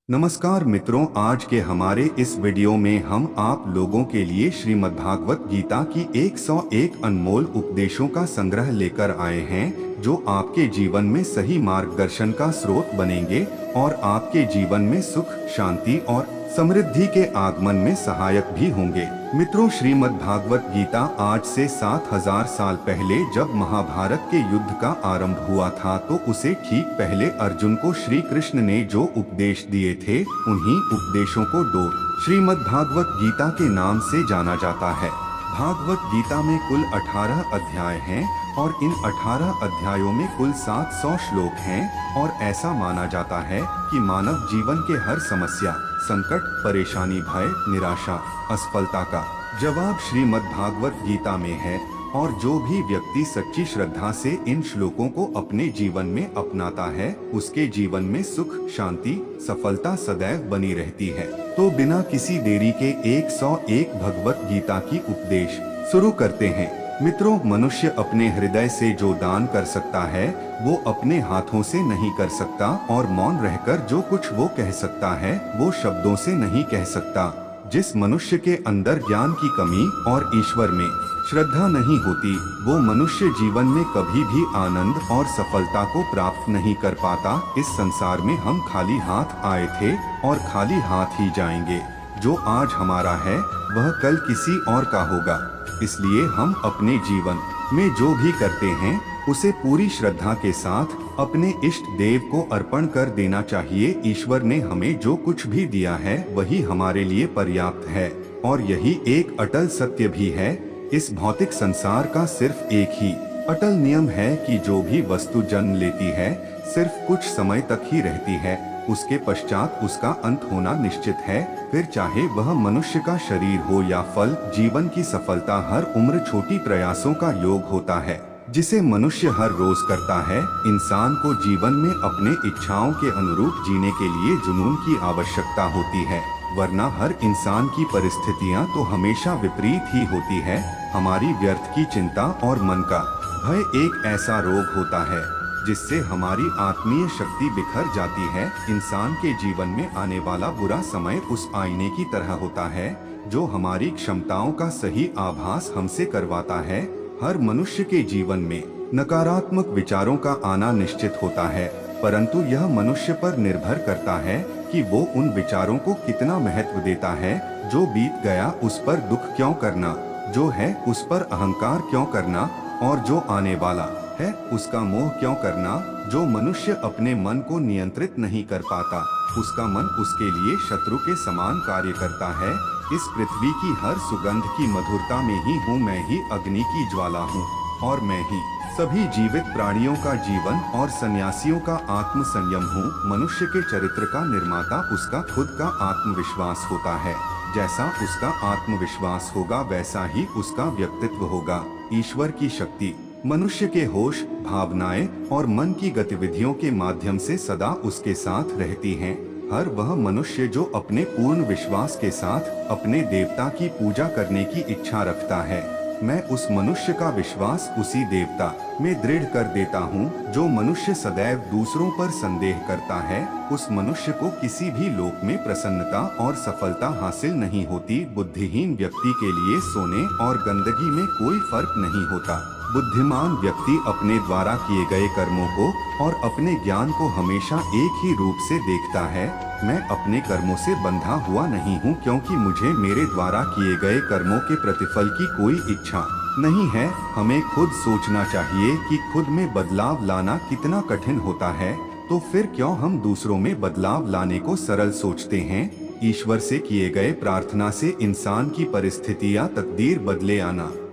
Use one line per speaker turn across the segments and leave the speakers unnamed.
नमस्कार मित्रों, आज के हमारे इस वीडियो में हम आप लोगों के लिए श्रीमद् भागवत गीता की 101 अनमोल उपदेशों का संग्रह लेकर आए हैं, जो आपके जीवन में सही मार्गदर्शन का स्रोत बनेंगे और आपके जीवन में सुख, शांति और समृद्धि के आगमन में सहायक भी होंगे। मित्रों, श्रीमद् भागवत गीता आज से 7000 साल पहले जब महाभारत के युद्ध का आरंभ हुआ था, तो उसे ठीक पहले अर्जुन को श्री कृष्ण ने जो उपदेश दिए थे, उन्हीं उपदेशों को दो श्रीमद् भागवत गीता के नाम से जाना जाता है। भागवत गीता में कुल 18 अध्याय हैं और इन 18 अध्यायों में कुल 700 श्लोक हैं और ऐसा माना जाता है कि मानव जीवन के हर समस्या, संकट, परेशानी, भय, निराशा, असफलता का जवाब श्रीमद् भागवत गीता में है। और जो भी व्यक्ति सच्ची श्रद्धा से इन श्लोकों को अपने जीवन में अपनाता है, उसके जीवन में सुख, शांति, सफलता सदैव बनी रहती है। तो बिना किसी देरी के 101 भगवत गीता की उपदेश शुरू करते हैं। मित्रों, मनुष्य अपने हृदय से जो दान कर सकता है, वो अपने हाथों से नहीं कर सकता, और मौन रहकर जो कुछ वो कह सकता है, वो शब्दों से नहीं कह सकता। जिस मनुष्य के अंदर ज्ञान की कमी और ईश्वर में श्रद्धा नहीं होती, वो मनुष्य जीवन में कभी भी आनंद और सफलता को प्राप्त नहीं कर पाता। इस संसार में हम खाली हाथ आए थे और खाली हाथ ही जाएंगे। जो आज हमारा है, वह कल किसी और का होगा। इसलिए हम अपने जीवन में जो भी करते हैं, उसे पूरी श्रद्धा के साथ अपने इष्ट देव को अर्पण कर देना चाहिए। ईश्वर ने हमें जो कुछ भी दिया है, वही हमारे लिए पर्याप्त है, और यही एक अटल सत्य भी है। इस भौतिक संसार का सिर्फ एक ही अटल नियम है कि जो भी वस्तु जन्म लेती है, सिर्फ कुछ समय तक ही रहती है, उसके पश्चात उसका अंत होना निश्चित है। फिर चाहे वह मनुष्य का शरीर हो या फल, जीवन की सफलता हर उम्र छोटी प्रयासों का योग होता है, जिसे मनुष्य हर रोज करता है। इंसान को जीवन में अपने इच्छाओं के अनुरूप जीने के लिए जुनून की आवश्यकता होती है, वरना हर इंसान की परिस्थितियां तो हमेशा विपरीत ही होती है। हमारी व्यर्थ की चिंता और मन का भय एक ऐसा रोग होता है जिससे हमारी आत्मीय शक्ति बिखर जाती है। इंसान के जीवन में आने वाला बुरा समय उस आईने की तरह होता है, जो हमारी क्षमताओं का सही आभास हमसे करवाता है। हर मनुष्य के जीवन में नकारात्मक विचारों का आना निश्चित होता है, परंतु यह मनुष्य पर निर्भर करता है कि वो उन विचारों को कितना महत्व देता है। जो बीत गया उस पर दुख क्यों करना, जो है उस पर अहंकार क्यों करना, और जो आने वाला है उसका मोह क्यों करना। जो मनुष्य अपने मन को नियंत्रित नहीं कर पाता, उसका मन उसके लिए शत्रु के समान कार्य करता है। इस पृथ्वी की हर सुगंध की मधुरता में ही हूँ मैं, ही अग्नि की ज्वाला हूँ, और मैं ही सभी जीवित प्राणियों का जीवन और सन्यासियों का आत्म संयम हूँ। मनुष्य के चरित्र का निर्माता उसका खुद का आत्मविश्वास होता है। जैसा उसका आत्मविश्वास होगा, वैसा ही उसका व्यक्तित्व होगा। ईश्वर की शक्ति मनुष्य के होश, भावनाएं और मन की गतिविधियों के माध्यम से सदा उसके साथ रहती हैं। हर वह मनुष्य जो अपने पूर्ण विश्वास के साथ अपने देवता की पूजा करने की इच्छा रखता है, मैं उस मनुष्य का विश्वास उसी देवता में दृढ़ कर देता हूँ। जो मनुष्य सदैव दूसरों पर संदेह करता है, उस मनुष्य को किसी भी लोक में प्रसन्नता और सफलता हासिल नहीं होती। बुद्धिहीन व्यक्ति के लिए सोने और गंदगी में कोई फर्क नहीं होता। बुद्धिमान व्यक्ति अपने द्वारा किए गए कर्मों को और अपने ज्ञान को हमेशा एक ही रूप से देखता है। मैं अपने कर्मों से बंधा हुआ नहीं हूँ, क्योंकि मुझे मेरे द्वारा किए गए कर्मों के प्रतिफल की कोई इच्छा नहीं है। हमें खुद सोचना चाहिए कि खुद में बदलाव लाना कितना कठिन होता है, तो फिर क्यों हम दूसरों में बदलाव लाने को सरल सोचते हैं। ईश्वर से किए गए प्रार्थना से इंसान की परिस्थितियां, तकदीर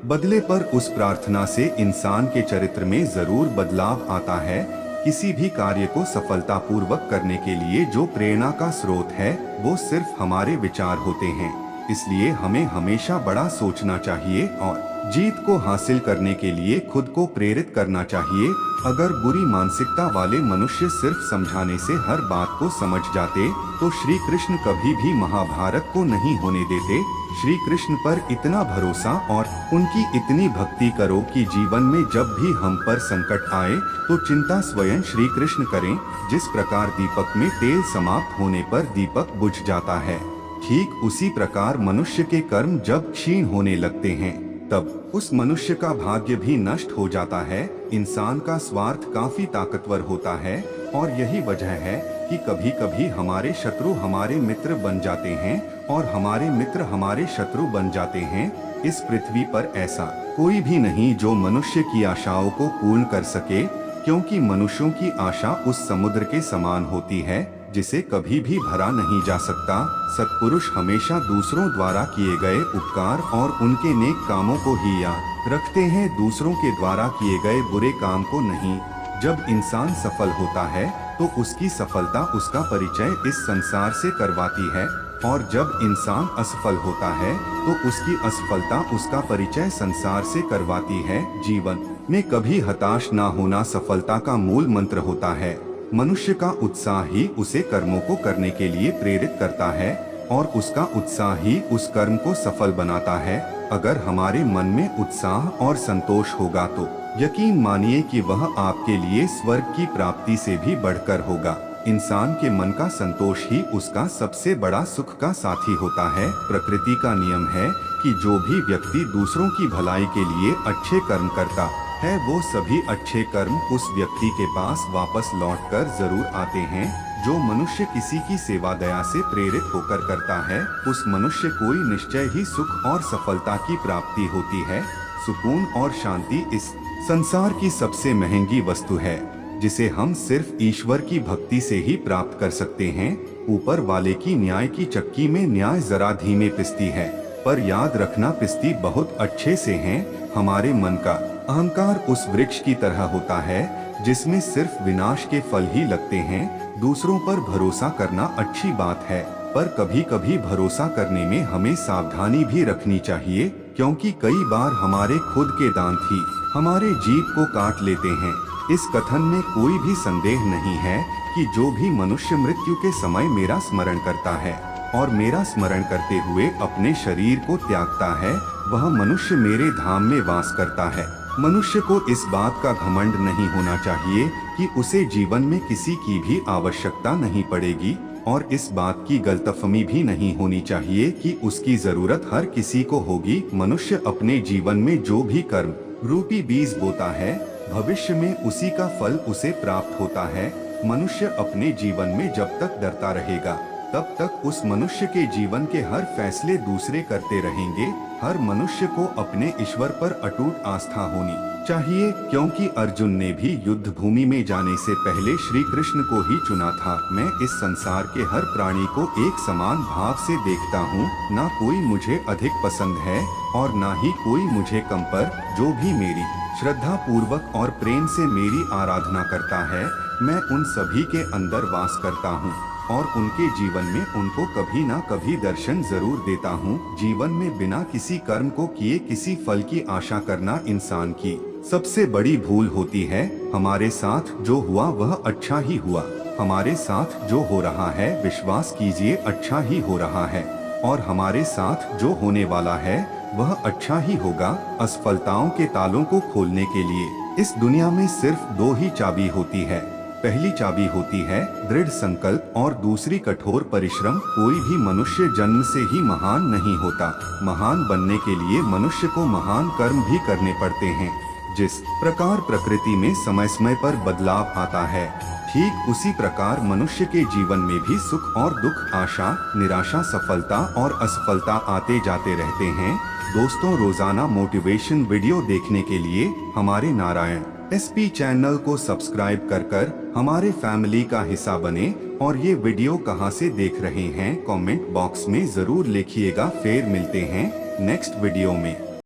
बदले पर उस प्रार्थना से इंसान के चरित्र में जरूर बदलाव आता है। किसी भी कार्य को सफलतापूर्वक करने के लिए जो प्रेरणा का स्रोत है, वो सिर्फ हमारे विचार होते हैं। इसलिए हमें हमेशा बड़ा सोचना चाहिए और जीत को हासिल करने के लिए खुद को प्रेरित करना चाहिए। अगर बुरी मानसिकता वाले मनुष्य सिर्फ समझाने से हर बात को समझ जाते तो श्री कृष्ण कभी भी महाभारत को नहीं होने देते। श्री कृष्ण पर इतना भरोसा और उनकी इतनी भक्ति करो कि जीवन में जब भी हम पर संकट आए तो चिंता स्वयं श्री कृष्ण करें। जिस प्रकार दीपक में तेल समाप्त होने पर दीपक बुझ जाता है, ठीक उसी प्रकार मनुष्य के कर्म जब क्षीण होने लगते हैं तब उस मनुष्य का भाग्य भी नष्ट हो जाता है। इंसान का स्वार्थ काफी ताकतवर होता है और यही वजह है कि कभी कभी हमारे शत्रु हमारे मित्र बन जाते हैं और हमारे मित्र हमारे शत्रु बन जाते हैं। इस पृथ्वी पर ऐसा कोई भी नहीं जो मनुष्य की आशाओं को पूर्ण कर सके, क्योंकि मनुष्यों की आशा उस समुद्र के समान होती है जिसे कभी भी भरा नहीं जा सकता। सत्पुरुष हमेशा दूसरों द्वारा किए गए उपकार और उनके नेक कामों को ही याद रखते हैं, दूसरों के द्वारा किए गए बुरे काम को नहीं। जब इंसान सफल होता है तो उसकी सफलता उसका परिचय इस संसार से करवाती है, और जब इंसान असफल होता है तो उसकी असफलता उसका परिचय संसार से करवाती है। जीवन में कभी हताश ना होना सफलता का मूल मंत्र होता है। मनुष्य का उत्साह ही उसे कर्मों को करने के लिए प्रेरित करता है और उसका उत्साह ही उस कर्म को सफल बनाता है। अगर हमारे मन में उत्साह और संतोष होगा तो यकीन मानिए कि वह आपके लिए स्वर्ग की प्राप्ति से भी बढ़कर होगा। इंसान के मन का संतोष ही उसका सबसे बड़ा सुख का साथी होता है। प्रकृति का नियम है कि जो भी व्यक्ति दूसरों की भलाई के लिए अच्छे कर्म करता है वो सभी अच्छे कर्म उस व्यक्ति के पास वापस लौटकर जरूर आते हैं। जो मनुष्य किसी की सेवा दया से प्रेरित होकर करता है उस मनुष्य को निश्चय ही सुख और सफलता की प्राप्ति होती है। सुकून और शांति इस संसार की सबसे महंगी वस्तु है जिसे हम सिर्फ ईश्वर की भक्ति से ही प्राप्त कर सकते हैं। ऊपर वाले की न्याय की चक्की में न्याय जरा धीमे पिसती है, पर याद रखना पिसती बहुत अच्छे से है। हमारे मन का अहंकार उस वृक्ष की तरह होता है जिसमें सिर्फ विनाश के फल ही लगते हैं। दूसरों पर भरोसा करना अच्छी बात है, पर कभी कभी भरोसा करने में हमें सावधानी भी रखनी चाहिए, क्योंकि कई बार हमारे खुद के दांत ही हमारे जीभ को काट लेते हैं। इस कथन में कोई भी संदेह नहीं है कि जो भी मनुष्य मृत्यु के समय मेरा स्मरण करता है और मेरा स्मरण करते हुए अपने शरीर को त्यागता है वह मनुष्य मेरे धाम में वास करता है। मनुष्य को इस बात का घमंड नहीं होना चाहिए कि उसे जीवन में किसी की भी आवश्यकता नहीं पड़ेगी, और इस बात की गलतफहमी भी नहीं होनी चाहिए कि उसकी जरूरत हर किसी को होगी। मनुष्य अपने जीवन में जो भी कर्म रूपी बीज बोता है भविष्य में उसी का फल उसे प्राप्त होता है। मनुष्य अपने जीवन में जब तक डरता रहेगा तब तक उस मनुष्य के जीवन के हर फैसले दूसरे करते रहेंगे। हर मनुष्य को अपने ईश्वर पर अटूट आस्था होनी चाहिए, क्योंकि अर्जुन ने भी युद्ध भूमि में जाने से पहले श्री कृष्ण को ही चुना था। मैं इस संसार के हर प्राणी को एक समान भाव से देखता हूँ, ना कोई मुझे अधिक पसंद है और ना ही कोई मुझे कम। पर जो भी मेरी श्रद्धा पूर्वक और प्रेम से मेरी आराधना करता है मैं उन सभी के अंदर वास करता हूँ और उनके जीवन में उनको कभी ना कभी दर्शन जरूर देता हूँ। जीवन में बिना किसी कर्म को किए किसी फल की आशा करना इंसान की सबसे बड़ी भूल होती है। हमारे साथ जो हुआ वह अच्छा ही हुआ, हमारे साथ जो हो रहा है विश्वास कीजिए अच्छा ही हो रहा है, और हमारे साथ जो होने वाला है वह अच्छा ही होगा। असफलताओं के तालों को खोलने के लिए इस दुनिया में सिर्फ दो ही चाबी होती है। पहली चाबी होती है दृढ़ संकल्प और दूसरी कठोर परिश्रम। कोई भी मनुष्य जन्म से ही महान नहीं होता। महान बनने के लिए मनुष्य को महान कर्म भी करने पड़ते हैं। जिस प्रकार प्रकृति में समय समय पर बदलाव आता है ठीक उसी प्रकार मनुष्य के जीवन में भी सुख और दुख, आशा निराशा, सफलता और असफलता आते जाते रहते हैं। दोस्तों, रोजाना मोटिवेशन वीडियो देखने के लिए हमारे नारायण SP चैनल को सब्सक्राइब कर हमारे फैमिली का हिस्सा बने। और ये वीडियो कहाँ से देख रहे हैं कमेंट बॉक्स में जरूर लिखिएगा। फिर मिलते हैं नेक्स्ट वीडियो में।